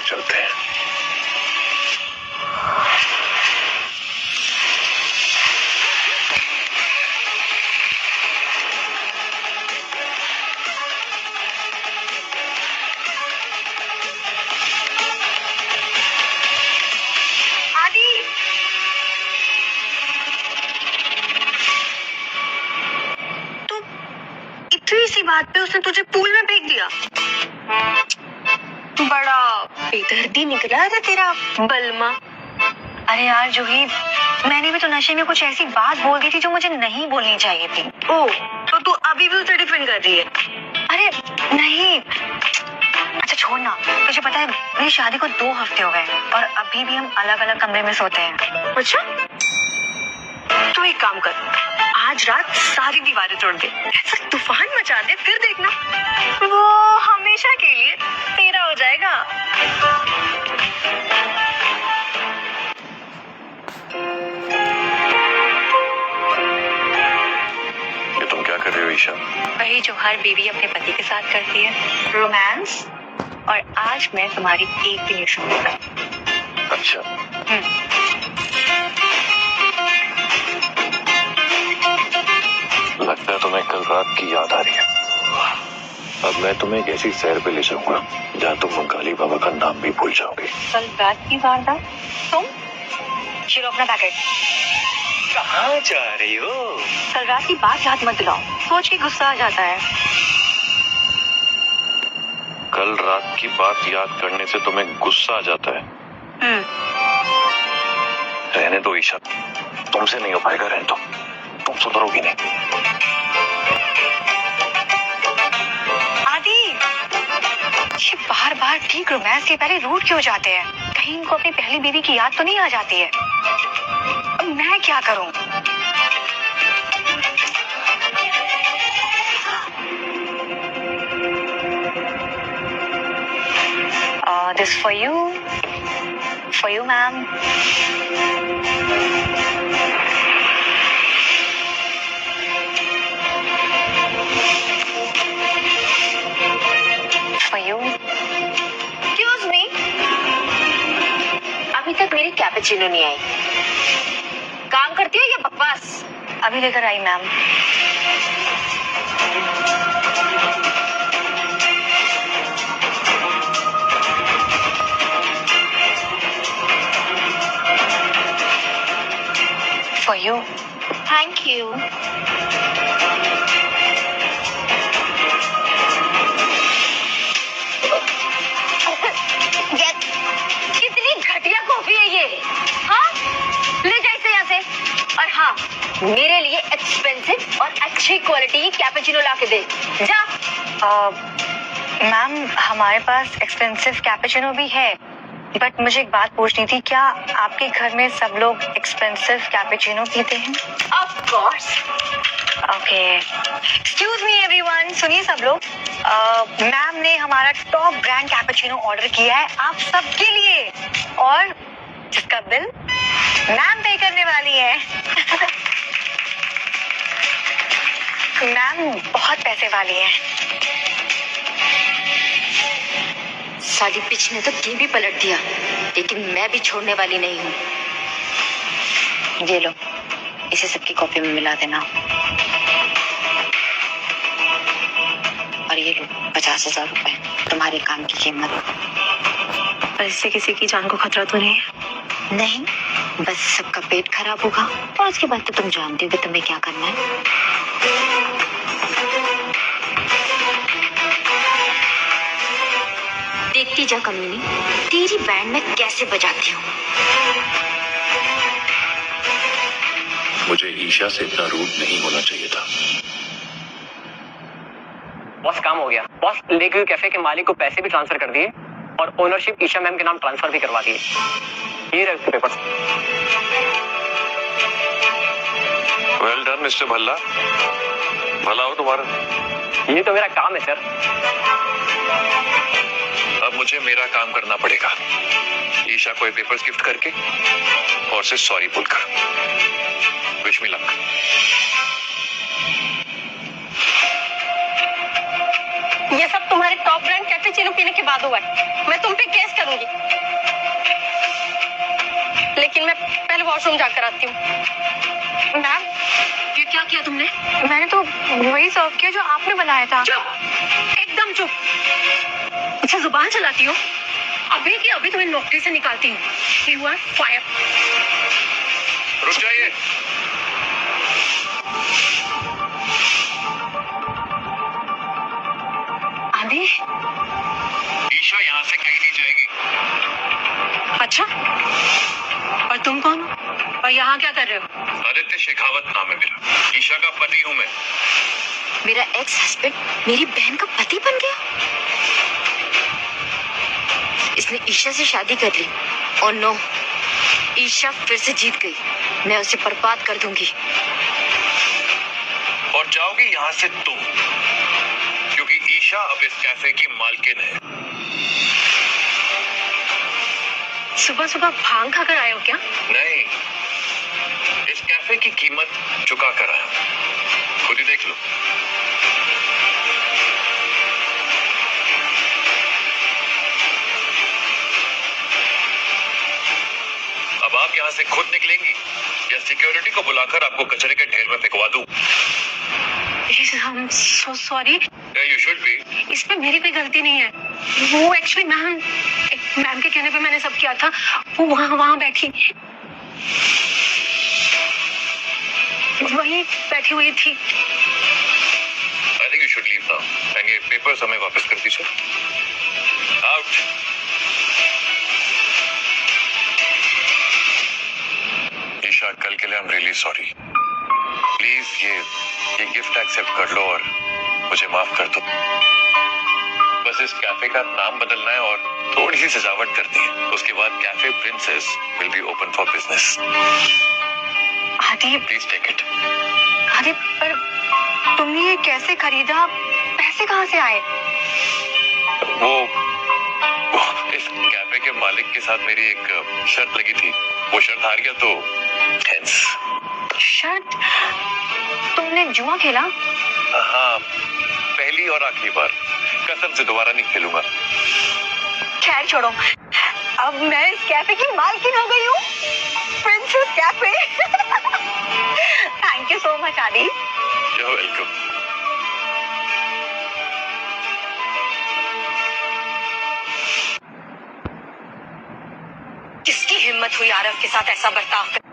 और चलते हैं। इसी बात पे उसने तुझे पूल में फेंक दिया। बड़ा बेदर्दी निकला था तेरा बलमा। अरे यार जूही, मैंने भी तो नशे में कुछ ऐसी बात बोल दी थी जो मुझे नहीं बोलनी चाहिए थी। ओ, तो तू अभी भी उसे डिफेंड कर रही है? अरे नहीं, अच्छा छोड़ ना। तुझे पता है मेरी शादी को 2 हफ्ते हो गए और अभी भी हम अलग अलग कमरे में सोते हैं। अच्छा, तो एक काम कर, आज रात सारी दीवारें तोड़ दे, ऐसा तूफान मचा दे, फिर देखना वो हमेशा के लिए तेरा हो जाएगा। ये तुम क्या कर रहे हो ईशा? वही जो हर बीवी अपने पति के साथ करती है, रोमांस। और आज मैं तुम्हारी एक भी नहीं सुनूंगा। अच्छा, लगता है तुम्हें कल रात की याद आ रही है। अब मैं तुम्हें एक ऐसी सैर पे ले जाऊंगा जहाँ तुम मंगाली बाबा का नाम भी भूल जाओगे। कल रात की वारदात? तुम शिरो अपना पैकेट। कहाँ जा रही हो? कल रात की बात याद मत दिलाओ, सोच के गुस्सा आ जाता है। कल रात की बात याद करने से तुम्हें गुस्सा आ जाता है? रहने दो ईशा, तुमसे नहीं हो पाएगा, रहने दो, तुम सुधरोगी नहीं। आदि, ये बार बार ठीक रोमांस के पहले रूठ क्यों जाते हैं? कहीं इनको अपनी पहली बीवी की याद तो नहीं आ जाती है? अब मैं क्या करूं? This for you, ma'am. For you. Excuse me, अभी तक मेरी कैपेचिनो नहीं आई। काम करती हो या बकवास? अभी लेकर आई ma'am. For you. Thank you. कितनी घटिया कॉफी है ये? हाँ, ले जा इसे यहाँ से। और हाँ, मेरे लिए एक्सपेंसिव और अच्छी क्वालिटी की कैपेचिनो ला के दे। जा। मैम हमारे पास एक्सपेंसिव कैपेचिनो भी है, बट मुझे एक बात पूछनी थी, क्या आपके घर में सब लोग एक्सपेंसिव कैपेचिनो पीते हैं? Of course. Okay, excuse me everyone, सुनिए सब लोग, मैम ने हमारा टॉप ब्रांड कैपेचिनो ऑर्डर किया है आप सबके लिए, और जिसका बिल मैम पे करने वाली है। मैम बहुत पैसे वाली है। साली पिच ने तो गेम भी पलट दिया, लेकिन मैं भी छोड़ने वाली नहीं हूँ। ये लो, इसे सबकी कॉपी में मिला देना। और ये लो 50,000 रुपए, तुम्हारे काम की कीमत। पर इससे किसी की जान को खतरा तो नहीं? नहीं, बस सबका पेट खराब होगा और उसके बाद तो तुम जानते हो कि तुम्हें क्या करना है। देखती जा कमीनी, तेरी बैंड में कैसे बजाती हूँ। मुझे ईशा से इतना रूड नहीं होना चाहिए था। बॉस काम हो गया। बॉस लेक व्यू कैफे के मालिक को पैसे भी ट्रांसफर कर दिए और ओनरशिप ईशा मैम के नाम ट्रांसफर भी करवा दिए। ये रहे उसके papers. Well done mister Bhalla, भला हो तुम्हारा। ये तो मेरा काम है सर। अब मुझे मेरा काम करना पड़ेगा, ईशा को ये पेपर्स गिफ्ट करके और उसे सॉरी बोलकर। Wish me luck. ये सब तुम्हारे टॉप ब्रांड कैपेचिनो पीने के बाद हुआ है। मैं तुम पे केस करूंगी, लेकिन मैं पहले वॉशरूम जाकर आती हूँ। मैम, ये क्या किया तुमने? मैंने तो वही सर्व किया जो आपने बनाया था। चुप, एकदम चुप। अच्छा, जुबान चलाती हो? अभी की अभी तुम्हें नौकरी से निकालती हूँ। You are fire. रुक जाइए। आदि, ईशा यहाँ से कहीं नहीं जाएगी। अच्छा, और तुम कौन हो और यहाँ क्या कर रहे हो? आदित्य शेखावत नाम है मेरा, ईशा का पति हूँ मैं। मेरा एक्स हस्बैंड मेरी बहन का पति बन गया। इसने ईशा से शादी कर ली। और नो, ईशा फिर से जीत गई। मैं उसे बर्बाद कर दूंगी। और जाओगी यहाँ से तुम, क्योंकि ईशा अब इस कैफे की मालकिन है। सुबह सुबह भांग खाकर आए हो क्या? नहीं, इस कैफे की कीमत चुका कर आया हूं। खुद ही देख लो। अब आप यहाँ से खुद निकलेंगी या सिक्योरिटी को बुलाकर आपको कचरे के ढेर में फेंकवा दूं? I'm so sorry। You should be। इसमें मेरी कोई गलती नहीं है। वो एक्चुअली मैम के कहने पे मैंने सब किया था। वो वहाँ बैठी, वही बैठी हुई थी। I think you should leave now। And ये पेपर्स हमें वापस कर दीजिए। Out। ईशा, कल के लिए I'm really sorry। प्लीज ये गिफ्ट एक्सेप्ट कर लो और मुझे माफ कर दो। बस इस कैफे का नाम बदलना है और थोड़ी सी सजावट करनी है। उसके बाद cafe princess will be open for business. आदि, प्लीज टेक इट। आदि, पर तुमने ये कैसे खरीदा? पैसे कहाँ से आए? वो इस कैफे के मालिक के साथ मेरी एक शर्त लगी थी। वो शर्त हार गया तो थैंक्स। शर्त? तुमने जुआ खेला? हाँ, पहली और आखिरी बार। कसम से दोबारा नहीं खेलूंगा। खैर छोड़ो, अब मैं इस कैफे की मालकिन हो गई हूँ, princess cafe. Thank you so much आदि। You're welcome। किसकी हिम्मत हुई आरव के साथ ऐसा बर्ताव कर?